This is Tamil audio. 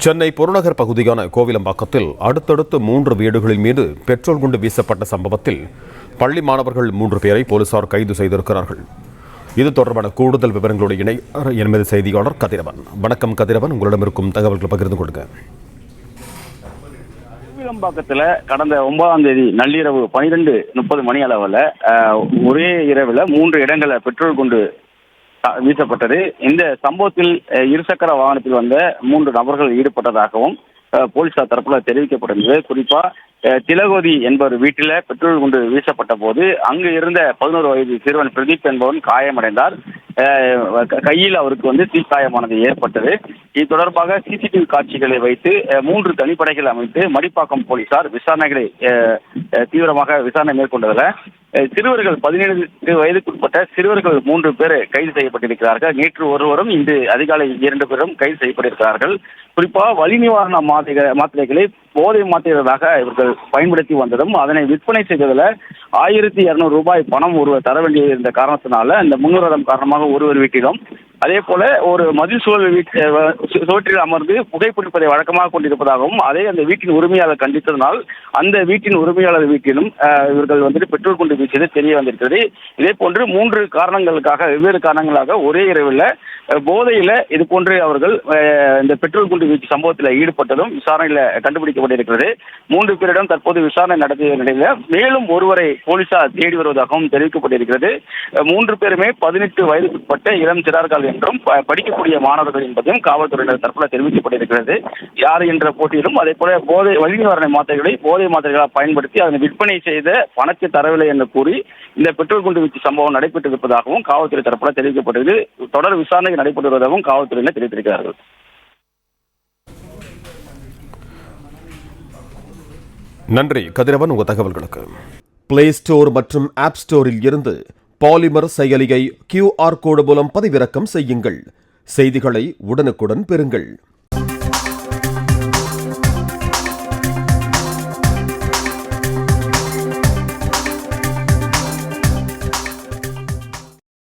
சென்னை புறநகர் பகுதியான கோவிலம்பாக்கத்தில் அடுத்தடுத்து 3 வீடுகளின் மீது பெட்ரோல் குண்டு வீசப்பட்ட சம்பவத்தில் பள்ளி மாணவர்கள் 3 பேரை போலீசார் கைது செய்திருக்கிறார்கள். இது தொடர்பான கூடுதல் விவரங்களோடு எமது செய்தியாளர் கதிரவன். வணக்கம் கதிரவன், உங்களிடம் இருக்கும் தகவல்களை பகிர்ந்து கொடுங்க. கோவிலம்பாக்கத்தில் கடந்த 9ஆம் தேதி நள்ளிரவு 12:30 மணி அளவில் ஒரே இரவில் 3 இடங்களில் பெட்ரோல் குண்டு வீசப்பட்டது. இந்த சம்பவத்தில் இருசக்கர வாகனத்தில் வந்த 3 நபர்கள் ஈடுபட்டதாகவும் போலீசார் தரப்புல தெரிவிக்கப்பட்டிருந்தது. குறிப்பா திலகோதி என்பவர் வீட்டில் பெட்ரோல் குண்டு வீசப்பட்ட போது அங்கு இருந்த 11 வயது சிறுவன் பிரதீப் என்பவன் காயமடைந்தார். கையில் அவருக்கு தீக்காயமானது ஏற்பட்டது. இது தொடர்பாக சிசிடிவி காட்சிகளை வைத்து 3 தனிப்படைகள் அமைத்து மடிப்பாக்கம் போலீசார் தீவிரமாக விசாரணை மேற்கொண்டதில் சிறுவர்கள் 17 வயதுக்குட்பட்ட சிறுவர்கள் 3 பேர் கைது செய்யப்பட்டிருக்கிறார்கள். நேற்று ஒருவரும் இன்று அதிகாலை 2 பேரும் கைது செய்யப்பட்டிருக்கிறார்கள். குறிப்பாக வலி நிவாரண மாத்திரைகளை போதை மாத்திரைகளாக இவர்கள் பயன்படுத்தி வந்ததும் அதனை விற்பனை செய்ததில் 1200 ரூபாய் பணம் ஒருவர் தர வேண்டிய இருந்த காரணத்தினால இந்த முன்னுரிதம் காரணமாக ஒருவர் வீட்டிலும் அதே போல ஒரு மதில் சுவற்றில் அமர்ந்து புகைப்பிடிப்பதை வழக்கமாக கொண்டிருப்பதாகவும் அதே அந்த வீட்டின் உரிமையாளர் கண்டித்ததனால் அந்த வீட்டின் உரிமையாளர் வீட்டிலும் இவர்கள் பெட்ரோல் குண்டு வீசியது தெரிய வந்திருக்கிறது. இதே போன்று 3 காரணங்களுக்காக வெவ்வேறு காரணங்களாக ஒரே இரவில் போதையில இது போன்று அவர்கள் இந்த பெட்ரோல் குண்டு வீச்சு சம்பவத்தில் ஈடுபட்டதும் விசாரணையில் கண்டுபிடிக்கப்பட்டிருக்கிறது. 3 பேரிடம் தற்போது விசாரணை நடத்திய நிலையில் மேலும் ஒருவரை போலீசார் தேடி வருவதாகவும் தெரிவிக்கப்பட்டிருக்கிறது. 3 பேருமே 18 வயதுக்குட்பட்ட இளம் சிறார்கள் என்றும் படிக்கக்கூடிய மாணவர்கள் என்பதையும் காவல்துறையினர் தரப்புல தெரிவிக்கப்பட்டிருக்கிறது. யார் என்ற போட்டியிலும் அதே போல வலி நிவாரண மாத்திரைகளை போதை மாத்திரைகளாக பயன்படுத்தி அதனை விற்பனை செய்த பணத்தை தரவில்லை என்று கூறி இந்த பெட்ரோல் குண்டு வீச்சு சம்பவம் நடைபெற்றிருப்பதாகவும் காவல்துறை தரப்புல தெரிவிக்கப்பட்டது. தொடர் விசாரணை நடைபெற்று வருவதாகவும் காவல்துறையினர் தெரிவித்திருக்கிறார்கள். நன்றி கதிரவன், உங்கள் தகவல்களுக்கு. பிளே ஸ்டோர் மற்றும் ஆப் ஸ்டோரில் இருந்து பாலிமர் செயலியை QR கோடு மூலம் பதிவிறக்கம் செய்யுங்கள். செய்திகளை உடனுக்குடன் பெறுங்கள்.